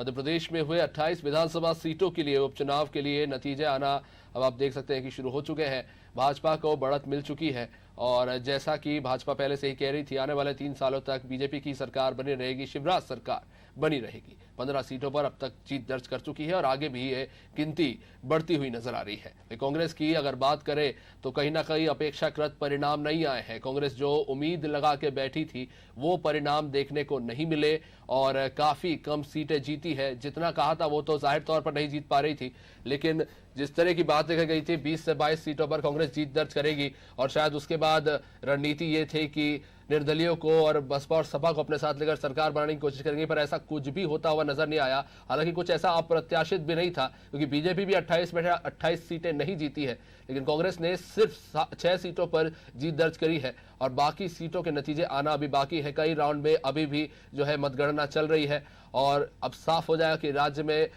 मध्य प्रदेश में हुए 28 विधानसभा सीटों के लिए उपचुनाव के लिए नतीजे आना अब आप देख सकते हैं कि शुरू हो चुके हैं। भाजपा को बढ़त मिल चुकी है और जैसा कि भाजपा पहले से ही कह रही थी, आने वाले 3 सालों तक बीजेपी की सरकार बनी रहेगी, शिवराज सरकार बनी रहेगी। 15 सीटों पर अब तक जीत दर्ज कर चुकी है और आगे भी ये गिनती बढ़ती हुई नजर आ रही है। कांग्रेस की अगर बात करें तो कहीं ना कहीं अपेक्षाकृत परिणाम नहीं आए हैं। कांग्रेस जो उम्मीद लगा के बैठी थी वो परिणाम देखने को नहीं मिले और काफी कम सीटें जीती है। जितना कहा था वो तो जाहिर तौर पर नहीं जीत पा रही थी, लेकिन जिस तरह की बात देखी गई थी 20 से 22 सीटों पर कांग्रेस जीत दर्ज करेगी और शायद उसके बाद रणनीति ये थी कि निर्दलीयों को और बसपा और सपा को अपने साथ लेकर सरकार बनाने की कोशिश करेंगे, पर ऐसा कुछ भी होता हुआ नजर नहीं आया। हालांकि कुछ ऐसा अप्रत्याशित भी नहीं था क्योंकि बीजेपी भी 28 में 28 सीटें नहीं जीती है, लेकिन कांग्रेस ने सिर्फ 6 सीटों पर जीत दर्ज करी है और बाकी सीटों के नतीजे आना अभी बाकी है। कई राउंड में अभी भी जो है मतगणना चल रही है और अब साफ हो जाएगा कि राज्य में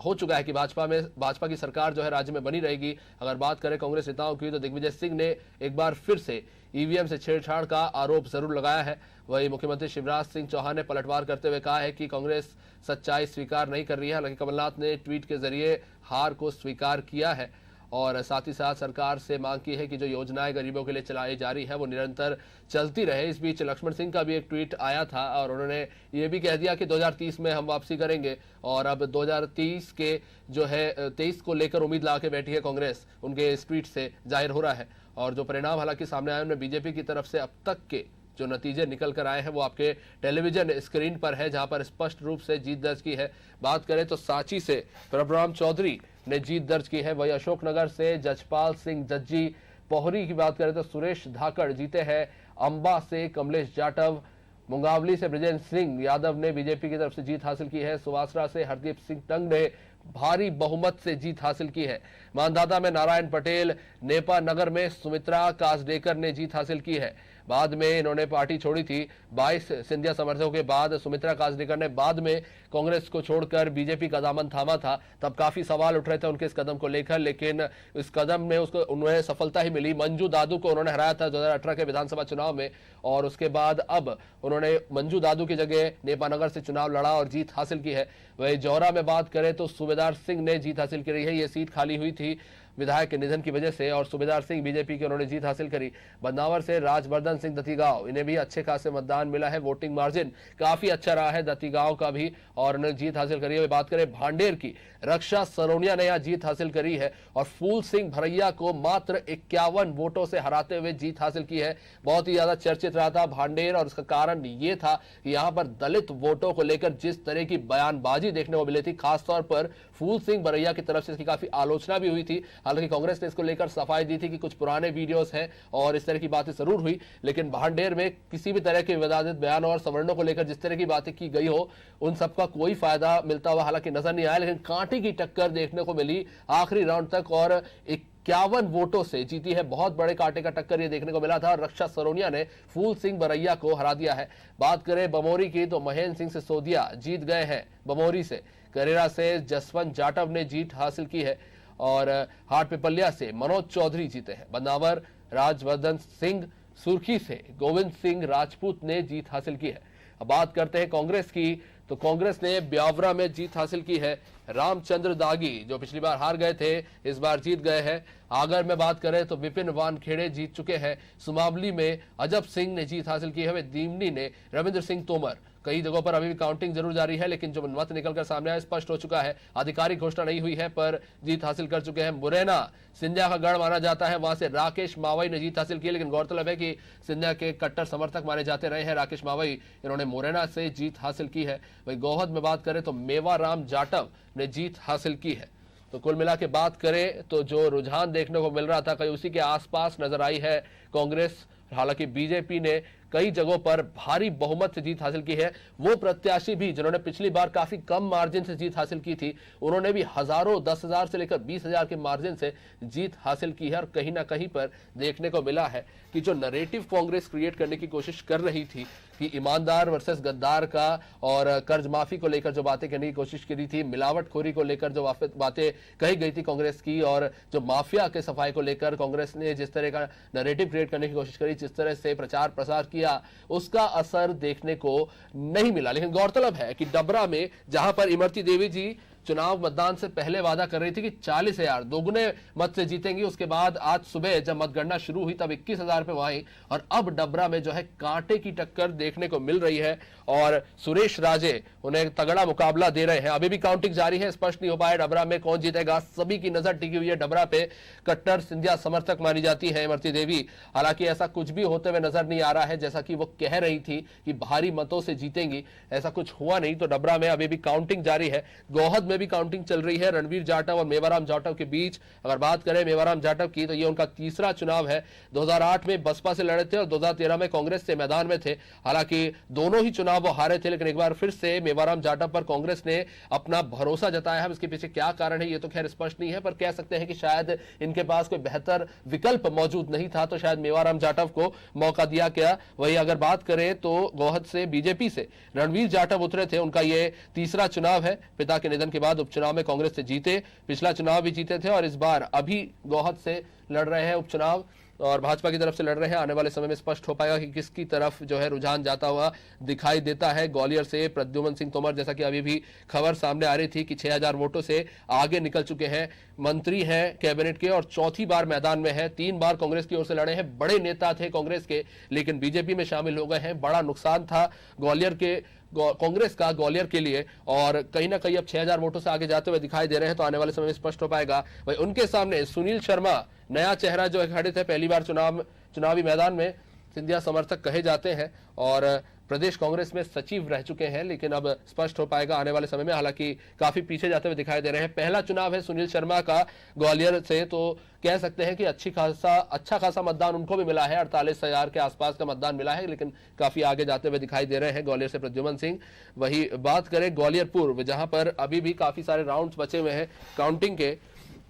हो चुका है कि भाजपा की सरकार जो है राज्य में बनी रहेगी। अगर बात करें कांग्रेस नेताओं की तो दिग्विजय सिंह ने एक बार फिर से ईवीएम से छेड़छाड़ का आरोप जरूर लगाया है। वही मुख्यमंत्री शिवराज सिंह चौहान ने पलटवार करते हुए कहा है कि कांग्रेस सच्चाई स्वीकार नहीं कर रही है। हालांकि कमलनाथ ने ट्वीट के जरिए हार को स्वीकार किया है और साथ ही साथ सरकार से मांग की है कि जो योजनाएं गरीबों के लिए चलाई जा रही है वो निरंतर चलती रहे। इस बीच लक्ष्मण सिंह का भी एक ट्वीट आया था और उन्होंने ये भी कह दिया कि 2030 में हम वापसी करेंगे और अब 2030 के जो है 23 को लेकर उम्मीद ला के बैठी है कांग्रेस, उनके इस ट्वीट से जाहिर हो रहा है। और जो परिणाम हालांकि सामने आए उनमें बीजेपी की तरफ से अब तक के जो नतीजे निकल कर आए हैं वो आपके टेलीविजन स्क्रीन पर है, जहां पर स्पष्ट रूप से जीत दर्ज की है। बात करें तो सांची से प्रभुराम चौधरी ने जीत दर्ज की है। वही अशोकनगर से जजपाल सिंह जज्जी, पोहरी की बात करें तो सुरेश धाकड़ जीते हैं। अंबा से कमलेश जाटव, मुंगावली से ब्रजेंद्र सिंह यादव ने बीजेपी की तरफ से जीत हासिल की है। सुवासरा से हरदीप सिंह टंग ने भारी बहुमत से जीत हासिल की है। मानदाता में नारायण पटेल, नेपा नगर में सुमित्रा कासडेकर ने जीत हासिल की है। बाद में इन्होंने पार्टी छोड़ी थी। 22 सिंधिया समर्थकों के बाद सुमित्रा कासडेकर ने बाद में कांग्रेस को छोड़कर बीजेपी का दामन थामा था। तब काफी सवाल उठ रहे थे उनके इस कदम को लेकर, लेकिन इस कदम में उन्हें सफलता ही मिली। मंजू दादू को उन्होंने हराया था 2018 के विधानसभा चुनाव में और उसके बाद अब उन्होंने मंजू दादू की जगह नेपानगर से चुनाव लड़ा और जीत हासिल की है। वही जौहरा में बात करें तो सूबेदार सिंह ने जीत हासिल की है। ये सीट खाली हुई थी विधायक के निधन की वजह से और सूबेदार सिंह बीजेपी के उन्होंने जीत हासिल करी। बदनावर से राजवर्धन सिंह दतीगांव, इन्हें भी अच्छे खासे मतदान मिला है। वोटिंग मार्जिन काफी अच्छा रहा है दतीगांव का भी और उन्होंने जीत हासिल करी है। बात करें भांडेर की, रक्षा सरोनिया ने यहाँ जीत हासिल करी है और फूल सिंह भरैया को मात्र 51 वोटों से हराते हुए जीत हासिल की है। बहुत ही ज्यादा चर्चित रहा था भांडेर और उसका कारण ये था कि यहाँ पर दलित वोटों को लेकर जिस तरह की बयानबाजी देखने को मिली थी, खासतौर पर फूल सिंह भरैया की तरफ से इसकी काफी आलोचना भी हुई थी। हालांकि कांग्रेस ने इसको लेकर सफाई दी थी कि कुछ पुराने वीडियोस हैं और इस तरह की बातें जरूर हुई, लेकिन भांडेर में किसी भी तरह के विवादित बयान और सवर्णों को लेकर जिस तरह की बातें की गई हो उन सबका कोई फायदा मिलता हुआ हालांकि नजर नहीं आया। लेकिन कांटे की टक्कर देखने को मिली आखिरी राउंड तक और 51 वोटों से जीती है। बहुत बड़े कांटे का टक्कर ये देखने को मिला था और रक्षा सरोनिया ने फूल सिंह भरैया को हरा दिया है। बात करें बमोरी की तो महेंद्र सिंह सिसोदिया जीत गए हैं बमोरी से। करेरा से जसवंत जाटव ने जीत हासिल की है और हाट पिपलिया से मनोज चौधरी जीते हैं। बदनावर राजवर्धन सिंह, सुर्खी से गोविंद सिंह राजपूत ने जीत हासिल की है। अब बात करते हैं कांग्रेस की तो कांग्रेस ने ब्यावरा में जीत हासिल की है। रामचंद्र दागी जो पिछली बार हार गए थे इस बार जीत गए हैं। आगर में बात करें तो विपिन वानखेड़े जीत चुके हैं। सुमावली में अजब सिंह ने जीत हासिल की है। दीमनी ने रविंद्र सिंह तोमर। कई जगहों पर अभी भी काउंटिंग जरूर जारी है, लेकिन जो मत निकलकर सामने आया स्पष्ट हो चुका है। आधिकारिक घोषणा नहीं हुई है पर जीत हासिल कर चुके हैं। मुरैना सिंधिया का गढ़ माना जाता है, वहां से राकेश मावई ने जीत हासिल की, लेकिन गौरतलब है कि सिंधिया के कट्टर समर्थक माने जाते रहे हैं राकेश मावई, इन्होंने मुरैना से जीत हासिल की है। वही गोहद में बात करें तो मेवाराम जाटव ने जीत हासिल की है। तो कुल मिला के बात करें तो जो रुझान देखने को मिल रहा था कहीं उसी के आसपास नजर आई है कांग्रेस। हालांकि बीजेपी ने कई जगहों पर भारी बहुमत से जीत हासिल की है। वो प्रत्याशी भी जिन्होंने पिछली बार काफी कम मार्जिन से जीत हासिल की थी उन्होंने भी हजारों 10,000 से लेकर 20,000 के मार्जिन से जीत हासिल की है। और कहीं ना कहीं पर देखने को मिला है कि जो नैरेटिव कांग्रेस क्रिएट करने की कोशिश कर रही थी कि ईमानदार वर्सेस गद्दार का और कर्ज माफी को लेकर जो बातें करने की कोशिश करी थी, मिलावटखोरी को लेकर जो बातें कही गई थी कांग्रेस की, और जो माफिया के सफाई को लेकर कांग्रेस ने जिस तरह का नैरेटिव क्रिएट करने की कोशिश करी, जिस तरह से प्रचार प्रसार किया, उसका असर देखने को नहीं मिला। लेकिन गौरतलब है कि डबरा में जहां पर इमरती देवी जी चुनाव मतदान से पहले वादा कर रही थी कि 40,000 दोगुने मत से जीतेंगी, उसके बाद आज सुबह जब मतगणना शुरू हुई तब 21,000 पे वहां, और अब डबरा में जो है कांटे की टक्कर देखने को मिल रही है और सुरेश राजे उन्हें तगड़ा मुकाबला दे रहे हैं। अभी भी काउंटिंग जारी है, स्पष्ट नहीं हो पाया डबरा में कौन जीतेगा। सभी की नजर टिकी हुई है डबरा पे। कट्टर सिंधिया समर्थक मानी जाती है इमरती देवी, हालांकि ऐसा कुछ भी होते हुए नजर नहीं आ रहा है। जैसा कि वो कह रही थी कि भारी मतों से जीतेंगी, ऐसा कुछ हुआ नहीं। तो डबरा में अभी भी काउंटिंग जारी है। गोहद में भी काउंटिंग चल रही है रणवीर जाटव और मेवाराम जाटव के बीच। अगर बात करें मेवाराम जाटव की तो ये उनका तीसरा चुनाव है। 2008 में बसपा से लड़े थे और 2013 में कांग्रेस से मैदान में थे। हालांकि दोनों ही चुनाव वो हारे थे, लेकिन एक बार फिर से मेवाराम जाटव पर कांग्रेस ने अपना भरोसा जताया है। इसके पीछे क्या कारण है ये तो खैर स्पष्ट नहीं है, पर कह सकते हैं कि शायद इनके पास कोई बेहतर विकल्प मौजूद नहीं था, तो शायद मेवाराम जाटव को मौका दिया गया। वही अगर बात करें तो गोहद से बीजेपी से रणवीर जाटव उतरे थे, उनका ये तीसरा चुनाव है। पिता के निधन के बाद उपचुनाव में कांग्रेस से जीते, पिछला चुनाव भी जीते थे और इस बार अभी गोहद से लड़ रहे हैं उपचुनाव और भाजपा की तरफ से लड़ रहे हैं। आने वाले समय में स्पष्ट हो पाएगा कि किसकी तरफ जो है रुझान जाता हुआ दिखाई देता है। ग्वालियर से प्रद्युमन सिंह तोमर, जैसा कि अभी भी खबर सामने आ रही थी कि 6,000 वोटों से आगे निकल चुके हैं, मंत्री हैं कैबिनेट के और चौथी बार मैदान में है। 3 बार कांग्रेस की ओर से लड़े हैं, बड़े नेता थे कांग्रेस के, लेकिन बीजेपी में शामिल हो गए हैं। बड़ा नुकसान था ग्वालियर के कांग्रेस का ग्वालियर के लिए, और कहीं ना कहीं अब 6,000 वोटों से आगे जाते हुए दिखाई दे रहे हैं। तो आने वाले समय में स्पष्ट हो पाएगा। वही उनके सामने सुनील शर्मा नया चेहरा जो है खड़े थे, पहली बार चुनावी मैदान में, सिंधिया समर्थक कहे जाते हैं और प्रदेश कांग्रेस में सचिव रह चुके हैं, लेकिन अब स्पष्ट हो पाएगा आने वाले समय में। हालांकि काफी पीछे जाते हुए दिखाई दे रहे हैं। पहला चुनाव है सुनील शर्मा का ग्वालियर से, तो कह सकते हैं कि अच्छा खासा मतदान उनको भी मिला है। 48,000 के आसपास का मतदान मिला है, लेकिन काफी आगे जाते हुए दिखाई दे रहे हैं ग्वालियर से प्रद्युमन सिंह। वही बात करें ग्वालियर पूर्व, जहां पर अभी भी काफी सारे राउंड बचे हुए हैं काउंटिंग के।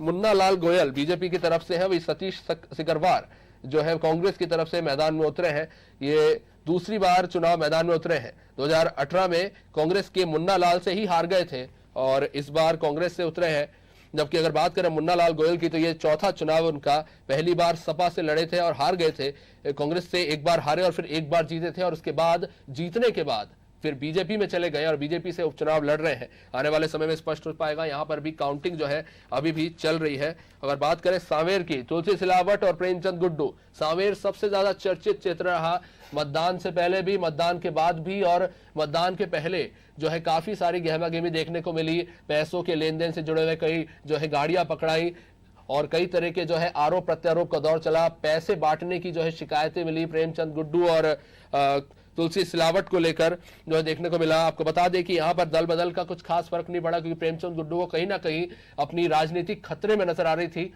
मुन्ना लाल गोयल बीजेपी की तरफ से है, वही सतीश सिकरवार जो है कांग्रेस की तरफ से मैदान में उतरे हैं। ये दूसरी बार चुनाव मैदान में उतरे हैं। 2018 में कांग्रेस के मुन्ना लाल से ही हार गए थे और इस बार कांग्रेस से उतरे हैं। जबकि अगर बात करें मुन्ना लाल गोयल की तो ये चौथा चुनाव उनका, पहली बार सपा से लड़े थे और हार गए थे। कांग्रेस से एक बार हारे और फिर एक बार जीते थे और उसके बाद जीतने के बाद फिर बीजेपी में चले गए और बीजेपी से उपचुनाव लड़ रहे हैं। आने वाले समय में स्पष्ट हो पाएगा। यहाँ पर भी काउंटिंग जो है अभी भी चल रही है। अगर बात करें सांवेर की, तुलसी सिलावट और प्रेमचंद गुड्डू, सांवेर सबसे ज्यादा चर्चित क्षेत्र रहा, मतदान से पहले भी, मतदान के बाद भी, और मतदान के पहले जो है काफी सारी गहमागहमी देखने को मिली। पैसों के लेन देन से जुड़े हुए कई जो है गाड़ियां पकड़ाई और कई तरह के जो है आरोप प्रत्यारोप का दौर चला। पैसे बांटने की जो है शिकायतें मिली प्रेमचंद गुड्डू और तुलसी सिलावट को लेकर जो है देखने को मिला। आपको बता दें कि यहाँ पर दल बदल का कुछ खास फर्क नहीं पड़ा, क्योंकि प्रेमचंद गुड्डू को कहीं ना कहीं अपनी राजनीतिक खतरे में नजर आ रही थी,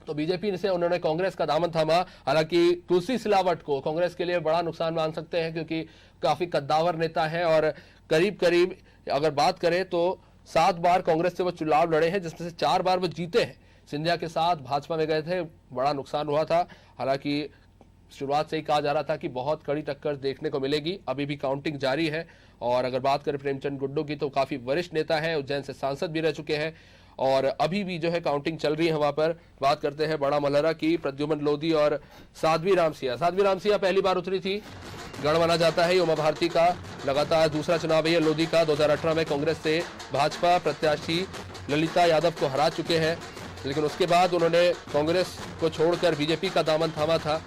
तो बीजेपी से उन्होंने कांग्रेस का दामन थामा। हालांकि तुलसी सिलावट को कांग्रेस के लिए बड़ा नुकसान मान सकते हैं, क्योंकि काफी कद्दावर नेता है और करीब करीब अगर बात करें तो 7 बार कांग्रेस से वो चुनाव लड़े हैं, जिसमें से 4 बार वो जीते हैं। सिंधिया के साथ भाजपा में गए थे, बड़ा नुकसान हुआ था। हालांकि शुरुआत से ही कहा जा रहा था कि बहुत कड़ी टक्कर देखने को मिलेगी। अभी भी काउंटिंग जारी है। और अगर बात करें प्रेमचंद गुड्डू की तो काफी वरिष्ठ नेता है, उज्जैन से सांसद भी रह चुके हैं और अभी भी जो है काउंटिंग चल रही है वहां पर। बात करते हैं बड़ा मलहरा की, प्रद्युमन लोधी और साध्वी रामसिया पहली बार उतरी थी। गढ़ माना जाता है उमा भारती का लगातार दूसरा चुनाव है लोधी का। 2018 में कांग्रेस से भाजपा प्रत्याशी ललिता यादव को हरा चुके हैं, लेकिन उसके बाद उन्होंने कांग्रेस को छोड़कर बीजेपी का दामन थामा था।